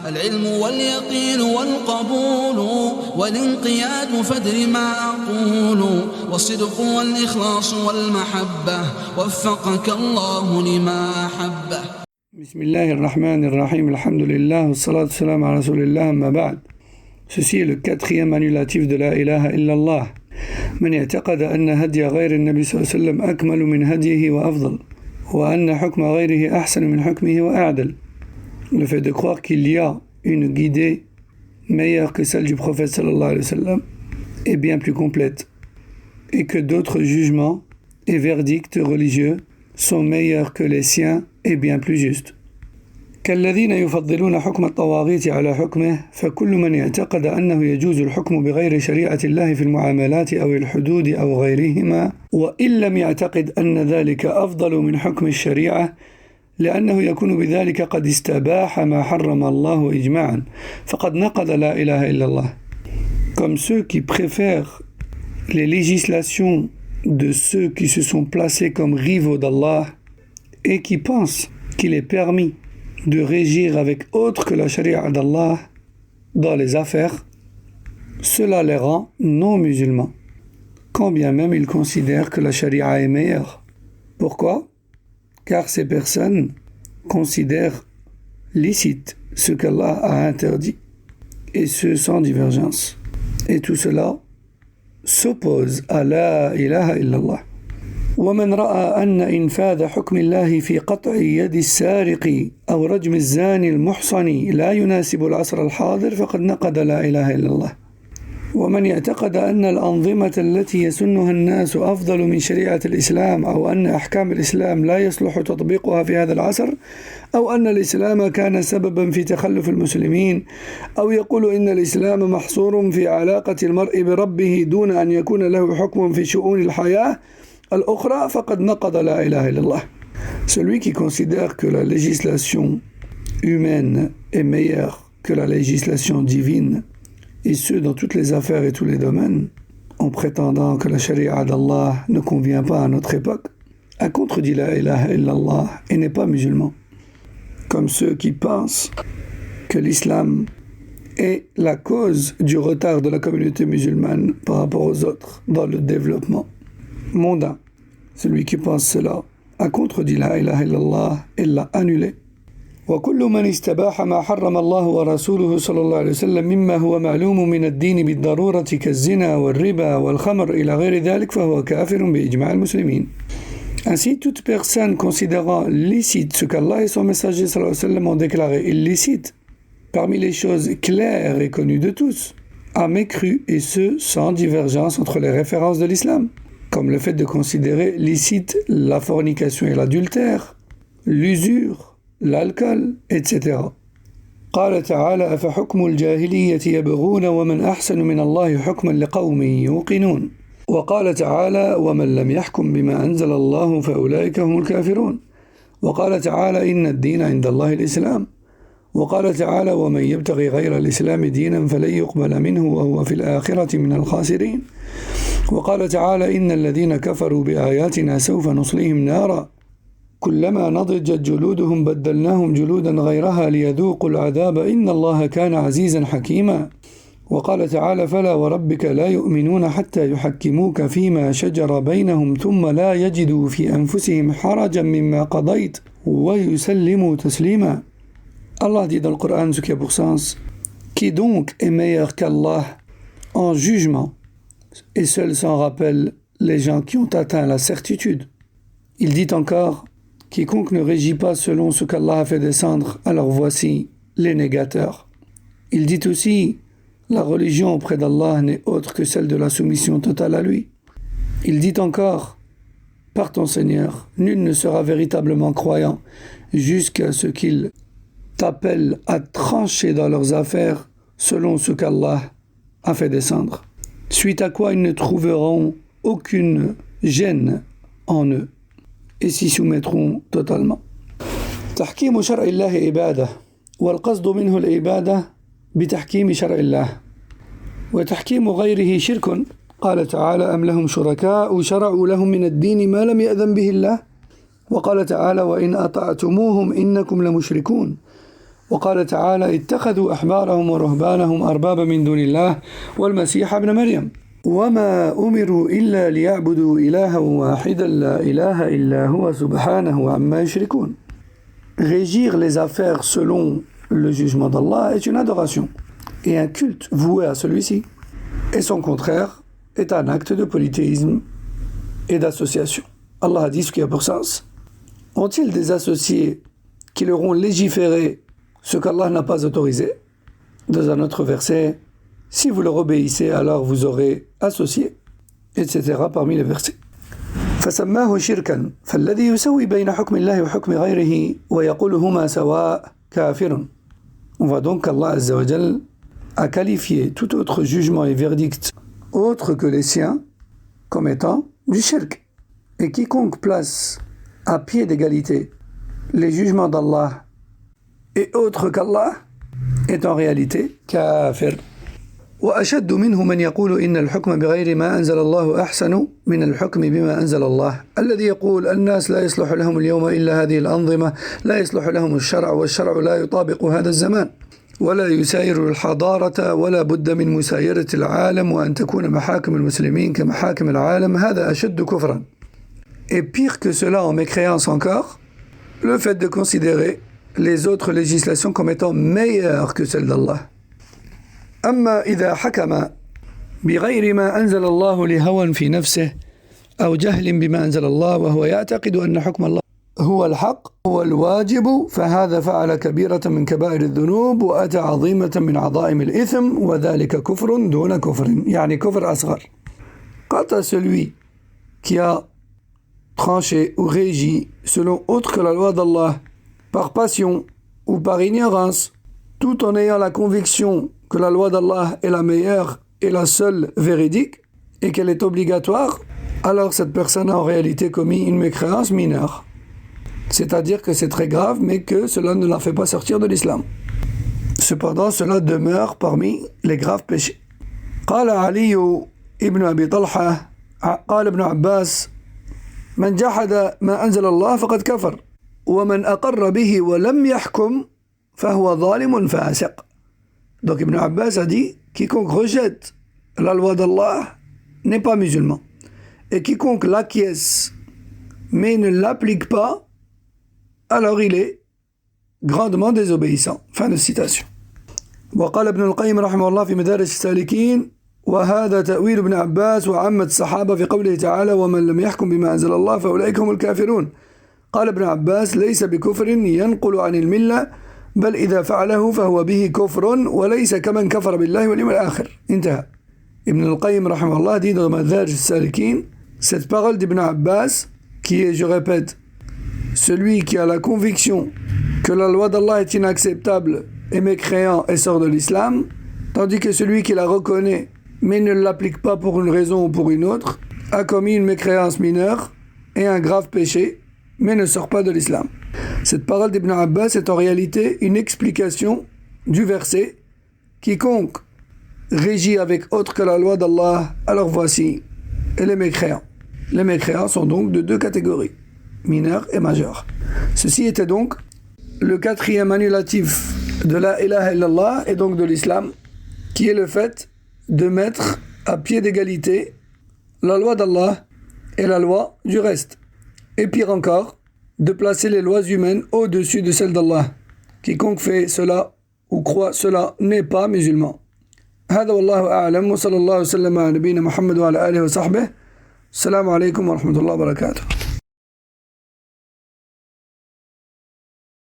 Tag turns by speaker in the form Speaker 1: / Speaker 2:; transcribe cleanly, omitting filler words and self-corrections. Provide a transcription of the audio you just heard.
Speaker 1: العلم واليقين والقبول والانقياد فادر ما أقول والصدق والإخلاص والمحبة وفقك الله لما أحبه.
Speaker 2: بسم الله الرحمن الرحيم الحمد لله والصلاة والسلام على رسول الله أما بعد. Ceci est le quatrième annulatif de la ilaha illallah. من اعتقد أن هدي غير النبي صلى الله عليه وسلم أكمل من هديه وأفضل وأن حكم غيره أحسن من حكمه وأعدل. Le fait de croire qu'il y a une guidée meilleure que celle du prophète sallallahu alayhi wa sallam est bien plus complète et que d'autres jugements et verdicts religieux sont meilleurs que les siens et bien plus justes. كالذين يفضلون حكم الطواغيت على حكمه فكل من اعتقد أنه يجوز الحكم بغير شريعة الله في المعاملات أو الحدود أو غيرهما وإن لم يعتقد أن ذلك أفضل من حكم الشريعة لأنه يكون بذلك قد استباح ما حرم الله إجماعا فقد نقض لا إله إلا الله. Comme ceux qui préfèrent les législations de ceux qui se sont placés comme rivaux d'Allah et qui pensent qu'il est permis de régir avec autre que la charia d'Allah dans les affaires, cela les rend non musulmans, quand bien même ils considèrent que la charia est meilleure. Pourquoi? Car ces personnes considèrent licite ce qu'Allah a interdit, et ce sans divergence. Et tout cela s'oppose à la ilaha illallah. ومن رأى أن إنفاذ حكم الله في قطع يد السارق أو رجم الزاني المحصن لا يناسب العصر الحاضر فقد نقض لا إله إلا الله. ومن يعتقد أن الأنظمة التي يسنها الناس أفضل من شريعة الإسلام أو أن أحكام الإسلام لا يصلح تطبيقها في هذا العصر أو أن الإسلام كان سببا في تخلف المسلمين أو يقول إن الإسلام محصور في علاقة المرء بربه دون أن يكون له حكم في شؤون الحياة الأخرى فقد نقض لا إله إلا الله. Celui qui considère que la législation humaine est meilleure que la législation divine, et ce dans toutes les affaires et tous les domaines, en prétendant que la charia d'Allah ne convient pas à notre époque, a contredit la ilaha illallah et n'est pas musulman. Comme ceux qui pensent que l'islam est la cause du retard de la communauté musulmane par rapport aux autres dans le développement mondain. Celui qui pense cela a contredit la ilaha illallah et l'a annulé. وكل من استباح ما حرم الله ورسوله صلى الله عليه وسلم مما هو معلوم من الدين بالضرورة كالزنا والربا والخمر إلى غير ذلك فهو كافر بإجماع المسلمين. Ainsi, toute personne considérant licite ce qu'Allah et son messager sallallahu alayhi wa sallam ont déclaré illicite parmi les choses claires et connues de tous a mécru, et ce sans divergence entre les références de l'islam, comme le fait de considérer licite la fornication et l'adultère, l'usure, l'alcool, etc. قال تعالى أفحكم الجاهلية يبغون ومن أحسن من الله حكما لقوم يوقنون وقال تعالى ومن لم يحكم بما أنزل الله فأولئك هم الكافرون وقال تعالى إن الدين عند الله الإسلام وقال تعالى ومن يبتغي غير الإسلام دينا فلن يقبل منه وهو في الآخرة من الخاسرين وقال تعالى إن الذين كفروا بآياتنا سوف نصليهم نارا كلما نضجت جلودهم بدلناهم جلودا غيرها ليذوقوا العذاب إن الله كان عزيزا حكيما وقال تعالى فلا وربك لا يؤمنون حتى يحكموك فيما شجر بينهم ثم لا يجدوا في أنفسهم حرجا مما قضيت ويسلموا تسليما. Allah dit dans le Coran ce qui a pour sens: qui donc est meilleur qu'Allah en jugement, et seuls s'en rappellent les gens qui ont atteint la certitude. Il dit encore: quiconque ne régit pas selon ce qu'Allah a fait descendre, alors voici les négateurs. Il dit aussi: la religion auprès d'Allah n'est autre que celle de la soumission totale à lui. Il dit encore: par ton Seigneur, nul ne sera véritablement croyant jusqu'à ce qu'il t'appelle à trancher dans leurs affaires selon ce qu'Allah a fait descendre. Suite à quoi ils ne trouveront aucune gêne en eux et s'y soumettront totalement. تحكيم شرع الله عبادة والقصد منه العبادة بتحكيم شرع الله وتحكيم غيره شرك. قال تعالى أم لهم شركاء شرعوا لهم من الدين ما لم يأذن به الله وقال تعالى وإن أطعتموهم إنكم لمشركون وقال تعالى اتخذوا أحبارهم ورهبانهم أربابا من دون الله والمسيح ابن مريم وما أمروا إلا ليعبدوا إلها واحدا لا إله إلا هو سبحانه عما يشركون. Régir les affaires selon le jugement d'Allah est une adoration et un culte voué à celui-ci, et son contraire est un acte de polythéisme et d'association. Allah a dit ce qui a pour sens. Ont-ils des associés qui leur ont légiféré ce qu'Allah n'a pas autorisé? Dans un autre verset, si vous leur obéissez, alors vous aurez associé, etc. parmi les versets. فسماه شركا فالذي يسوي بين حكم الله وحكم غيره ويقول هما سواء كافر. On voit donc qu'Allah Azza wa Jal a qualifié tout autre jugement et verdict autre que les siens comme étant du shirk. Et quiconque place à pied d'égalité les jugements d'Allah et autre qu'Allah est en réalité kafir. وأشد منه من يقول إن الحكم بغير ما أنزل الله أحسن من الحكم بما أنزل الله الذي يقول الناس لا يصلح لهم اليوم إلا هذه الأنظمة لا يصلح لهم الشرع والشرع لا يطابق هذا الزمان ولا يساير الحضارة ولا بد من مسايرة العالم وأن تكون محاكم المسلمين كمحاكم العالم هذا أشد كفرا. Et pire que cela en mécréance encore, le fait de considérer les autres législations comme étant meilleures que celles d'Allah. أما إذا حكم بغير ما أنزل الله لهوى في نفسه أو جهل بما أنزل الله وهو يعتقد أن حكم الله هو الحق هو الواجب فهذا فعل كبيرة من كبائر الذنوب وأتى عظيمة من عظائم الإثم وذلك كفر دون كفر يعني كفر أصغر. Quant à celui qui a tranché ou régi selon autre que la loi d'Allah par passion ou par ignorance tout en ayant la conviction que la loi d'Allah est la meilleure et la seule véridique et qu'elle est obligatoire, alors cette personne a en réalité commis une mécréance mineure. C'est-à-dire que c'est très grave, mais que cela ne la fait pas sortir de l'islam. Cependant, cela demeure parmi les graves péchés. قال علي ابن أبي طلحة قال ابن عباس من جحد ما أنزل الله فقد كفر ومن أقر به ولم يحكم فهو ظالم فاسق. Donc Ibn Abbas a dit quiconque rejette la loi d'Allah n'est pas musulman et quiconque l'acquiesce mais ne l'applique pas alors il est grandement désobéissant. Fin de citation. وقال ابن القيم رحمه الله في مدارج السالكين وهذا تأويل ابن عباس وعامة الصحابة في قوله تعالى ومن لم يحكم بما أنزل الله فأولئك هم الكافرون. قال ابن عباس ليس بكفر ينقل عن الملة بل إذا فعله فهو به كفر وليس كمن كفر بالله واليوم الآخر. انتهى. Ibn al-Qayyim rahimahullah dit dans Madarij al-Salikin cette parole d'Ibn Abbas qui est, je répète, celui qui a la conviction que la loi d'Allah est inacceptable et mécréant et sort de l'islam, tandis que celui qui la reconnaît mais ne l'applique pas pour une raison ou pour une autre, a commis une mécréance mineure et un grave péché, mais ne sort pas de l'islam. Cette parole d'Ibn Abbas est en réalité une explication du verset « Quiconque régit avec autre que la loi d'Allah, alors voici les mécréants. » Les mécréants sont donc de deux catégories, mineurs et majeurs. Ceci était donc le quatrième annulatif de la ilaha illallah et donc de l'islam, qui est le fait de mettre à pied d'égalité la loi d'Allah et la loi du reste. Et pire encore, de placer les lois humaines au-dessus de celles d'Allah. Quiconque fait cela ou croit cela n'est pas musulman. هذا والله أعلم وصلى الله وسلم على نبينا محمد وعلى آله وصحبه. السلام عليكم ورحمة الله وبركاته.